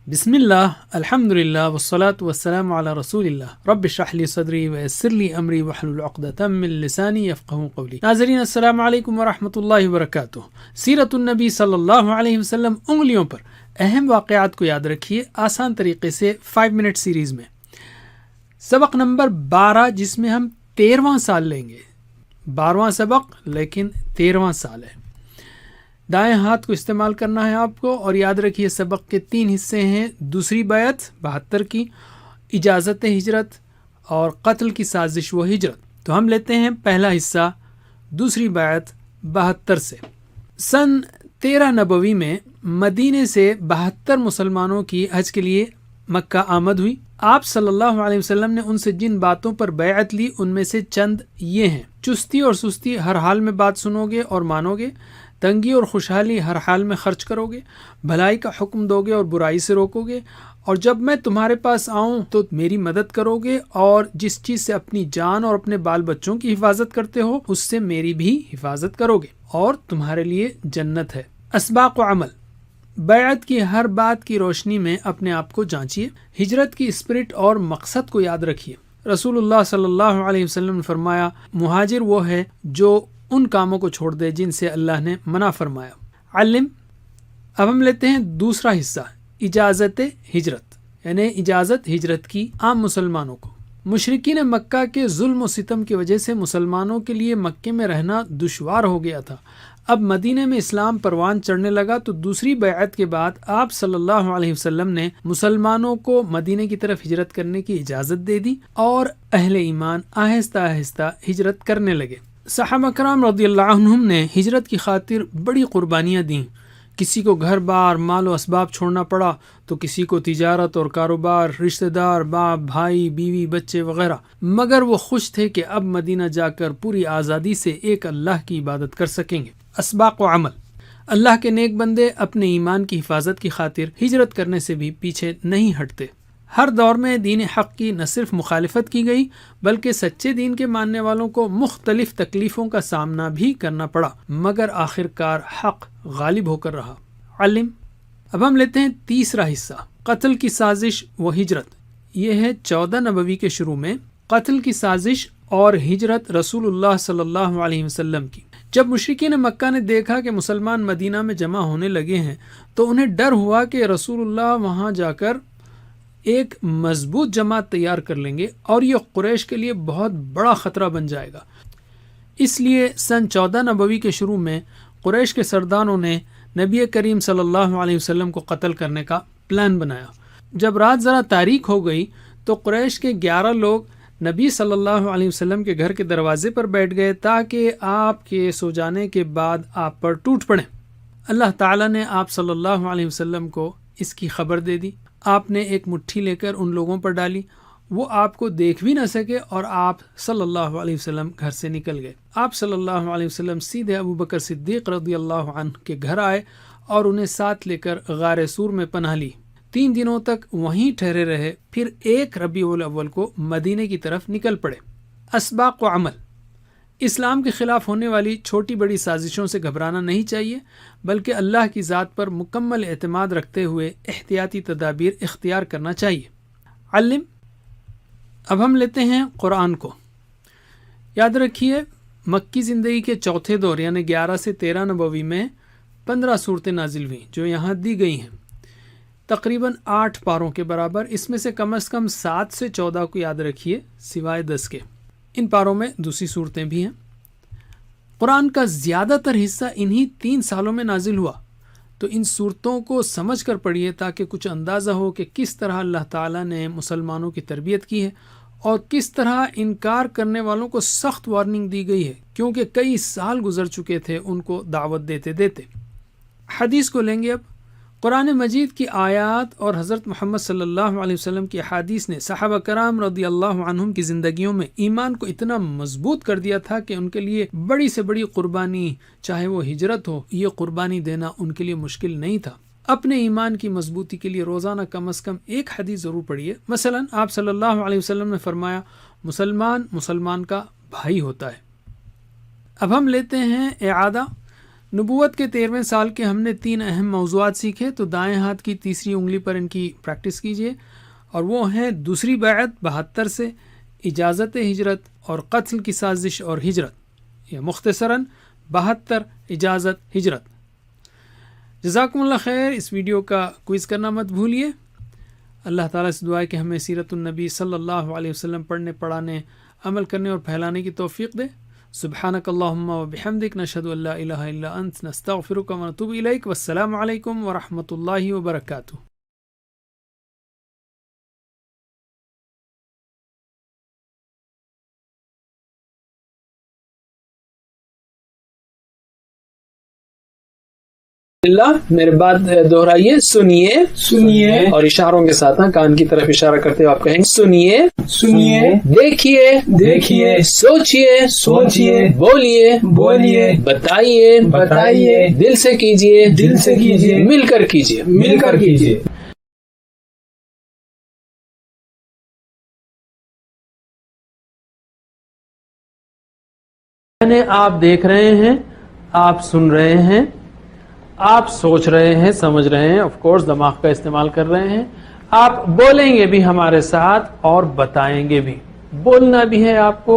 بسم اللہ الحمد للہ والصلاة والسلام علی رسول اللہ رب اشرح لی صدری ویسر لی امری واحلل عقدۃ من لسانی یفقہوا قولی۔ ناظرین السلام علیکم ورحمۃ اللہ وبرکاتہ۔ سیرت النبی صلی اللہ علیہ وسلم انگلیوں پر اہم واقعات کو یاد رکھیے آسان طریقے سے 5 منٹ سیریز میں۔ سبق نمبر 12 جس میں ہم 13واں سال لیں گے، 12واں سبق لیکن 13واں سال ہے۔ دائیں ہاتھ کو استعمال کرنا ہے آپ کو، اور یاد رکھیے سبق کے 3 حصے ہیں: دوسری بیعت 72 کی، اجازت ہجرت اور قتل کی سازش و ہجرت۔ تو ہم لیتے ہیں پہلا حصہ دوسری بیعت 72 سے۔ سن 13 نبوی میں مدینے سے 72 مسلمانوں کی حج کے لیے مکہ آمد ہوئی۔ آپ صلی اللہ علیہ وسلم نے ان سے جن باتوں پر بیعت لی ان میں سے چند یہ ہیں: چستی اور سستی ہر حال میں بات سنو گے اور مانو گے، تنگی اور خوشحالی ہر حال میں خرچ کرو گے، بھلائی کا حکم دو گے اور برائی سے روکو گے، اور جب میں تمہارے پاس آؤں تو میری مدد کرو گے، اور جس چیز سے اپنی جان اور اپنے بال بچوں کی حفاظت کرتے ہو اس سے میری بھی حفاظت کرو گے، اور تمہارے لیے جنت ہے۔ اسباق و عمل: بیعت کی ہر بات کی روشنی میں اپنے آپ کو جانچیے، ہجرت کی اسپرٹ اور مقصد کو یاد رکھیے۔ رسول اللہ صلی اللہ علیہ وسلم نے فرمایا، مہاجر وہ ہے جو ان کاموں کو چھوڑ دے جن سے اللہ نے منع فرمایا۔ علم: اب ہم لیتے ہیں دوسرا حصہ، اجازت ہجرت، یعنی اجازت ہجرت کی عام مسلمانوں کو۔ مشرکین مکہ کے ظلم و ستم کی وجہ سے مسلمانوں کے لیے مکے میں رہنا دشوار ہو گیا تھا۔ اب مدینے میں اسلام پروان چڑھنے لگا تو دوسری بیعت کے بعد آپ صلی اللہ علیہ وسلم نے مسلمانوں کو مدینے کی طرف ہجرت کرنے کی اجازت دے دی، اور اہل ایمان آہستہ آہستہ ہجرت کرنے لگے۔ صحابہ کرام رضی اللہ عنہم نے ہجرت کی خاطر بڑی قربانیاں دیں۔ کسی کو گھر بار مال و اسباب چھوڑنا پڑا تو کسی کو تجارت اور کاروبار، رشتہ دار، باپ بھائی بیوی بچے وغیرہ، مگر وہ خوش تھے کہ اب مدینہ جا کر پوری آزادی سے ایک اللہ کی عبادت کر سکیں گے۔ اسباق و عمل: اللہ کے نیک بندے اپنے ایمان کی حفاظت کی خاطر ہجرت کرنے سے بھی پیچھے نہیں ہٹتے۔ ہر دور میں دین حق کی نہ صرف مخالفت کی گئی بلکہ سچے دین کے ماننے والوں کو مختلف تکلیفوں کا سامنا بھی کرنا پڑا، مگر آخرکار حق غالب ہو کر رہا۔ علم: اب ہم لیتے ہیں تیسرا حصہ، قتل کی سازش و ہجرت۔ یہ ہے 14 نبوی کے شروع میں قتل کی سازش اور ہجرت رسول اللہ صلی اللہ علیہ وسلم کی۔ جب مشرکین مکہ نے دیکھا کہ مسلمان مدینہ میں جمع ہونے لگے ہیں تو انہیں ڈر ہوا کہ رسول اللہ وہاں جا کر ایک مضبوط جماعت تیار کر لیں گے اور یہ قریش کے لیے بہت بڑا خطرہ بن جائے گا۔ اس لیے سن 14 نبوی کے شروع میں قریش کے سرداروں نے نبی کریم صلی اللہ علیہ وسلم کو قتل کرنے کا پلان بنایا۔ جب رات ذرا تاریک ہو گئی تو قریش کے 11 لوگ نبی صلی اللہ علیہ وسلم کے گھر کے دروازے پر بیٹھ گئے تاکہ آپ کے سو جانے کے بعد آپ پر ٹوٹ پڑیں۔ اللہ تعالیٰ نے آپ صلی اللہ علیہ وسلم کو اس کی خبر دے دی۔ آپ نے ایک مٹھی لے کر ان لوگوں پر ڈالی، وہ آپ کو دیکھ بھی نہ سکے، اور آپ صلی اللہ علیہ وسلم گھر سے نکل گئے۔ آپ صلی اللہ علیہ وسلم سیدھے ابو بکر صدیق رضی اللہ عنہ کے گھر آئے اور انہیں ساتھ لے کر غار سور میں پناہ لی۔ 3 دنوں تک وہیں ٹھہرے رہے، پھر 1 ربیع الاول کو مدینے کی طرف نکل پڑے۔ اسباق و عمل: اسلام کے خلاف ہونے والی چھوٹی بڑی سازشوں سے گھبرانا نہیں چاہیے، بلکہ اللہ کی ذات پر مکمل اعتماد رکھتے ہوئے احتیاطی تدابیر اختیار کرنا چاہیے۔ علم: اب ہم لیتے ہیں قرآن کو۔ یاد رکھیے مکی زندگی کے چوتھے دور یعنی 11 سے 13 نبوی میں 15 صورتیں نازل ہوئیں جو یہاں دی گئی ہیں، تقریباً 8 پاروں کے برابر۔ اس میں سے کم 7 سے 14 کو یاد رکھیے سوائے 10 کے۔ ان پاروں میں دوسری صورتیں بھی ہیں۔ قرآن کا زیادہ تر حصہ انہی 3 سالوں میں نازل ہوا، تو ان صورتوں کو سمجھ کر پڑھیے تاکہ کچھ اندازہ ہو کہ کس طرح اللہ تعالیٰ نے مسلمانوں کی تربیت کی ہے اور کس طرح انکار کرنے والوں کو سخت وارننگ دی گئی ہے، کیونکہ کئی سال گزر چکے تھے ان کو دعوت دیتے دیتے۔ حدیث کو لیں گے اب۔ قرآن مجید کی آیات اور حضرت محمد صلی اللہ علیہ وسلم کی احادیث نے صحابہ کرام رضی اللہ عنہم کی زندگیوں میں ایمان کو اتنا مضبوط کر دیا تھا کہ ان کے لیے بڑی سے بڑی قربانی، چاہے وہ ہجرت ہو، یہ قربانی دینا ان کے لیے مشکل نہیں تھا۔ اپنے ایمان کی مضبوطی کے لیے روزانہ کم از کم 1 حدیث ضرور پڑھیے۔ مثلا آپ صلی اللہ علیہ وسلم نے فرمایا، مسلمان مسلمان کا بھائی ہوتا ہے۔ اب ہم لیتے ہیں اعادہ نبوت کے 13ویں سال کے ہم نے 3 اہم موضوعات سیکھے، تو دائیں ہاتھ کی تیسری انگلی پر ان کی پریکٹس کیجیے، اور وہ ہیں دوسری بیعت 72 سے، اجازت ہجرت اور قتل کی سازش اور ہجرت، یا مختصراً 72 اجازت ہجرت۔ جزاکم اللہ خیر۔ اس ویڈیو کا کوئز کرنا مت بھولیے۔ اللہ تعالیٰ سے دعا ہے کہ ہمیں سیرت النبی صلی اللہ علیہ وسلم پڑھنے، پڑھانے، عمل کرنے اور پھیلانے کی توفیق دے۔ سبحانک اللہم و بحمدک، نشہد ان لا الہ الا انت، نستغفرک و نتوب الیک، والسلام علیکم ورحمۃ اللہ وبرکاتہ۔ اللہ میرے بعد دہرائیے، سنیے سنیے اور اشاروں کے ساتھ کان کی طرف اشارہ کرتے ہوئے آپ کہیں گے سنیے، سنیے، دیکھیے، دیکھیے، سوچیے، سوچیے، بولیے، بولیے، بتائیے، بتائیے، دل سے کیجیے، دل سے کیجیے، مل کر کیجیے۔ مل کر کیجیے۔ آپ دیکھ رہے ہیں، آپ سن رہے ہیں، آپ سوچ رہے ہیں، سمجھ رہے ہیں، آف کورس دماغ کا استعمال کر رہے ہیں، آپ بولیں گے بھی ہمارے ساتھ اور بتائیں گے بھی۔ بولنا بھی ہے آپ کو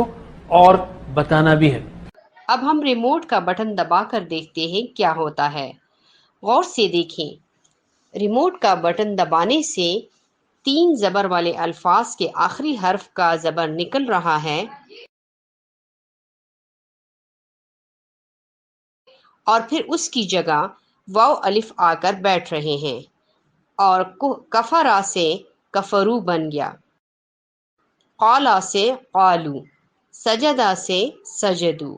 اور بتانا بھی ہے۔ اب ہم ریموٹ کا بٹن دبا کر دیکھتے ہیں کیا ہوتا ہے۔ غور سے دیکھیں، ریموٹ کا بٹن دبانے سے 3 زبر والے الفاظ کے آخری حرف کا زبر نکل رہا ہے اور پھر اس کی جگہ واو الف آ کر بیٹھ رہے ہیں، اور کفرا سے کفرو بن گیا، قالا سے قالو، سجدہ سے سجدو،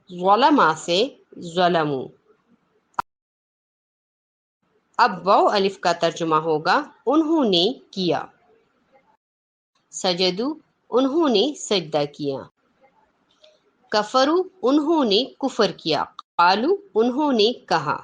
ظلما سے ظلمو۔ اب واو الف کا ترجمہ ہوگا انہوں نے کیا، سجدو انہوں نے سجدہ کیا، کفرو انہوں نے کفر کیا، قالو انہوں نے کہا۔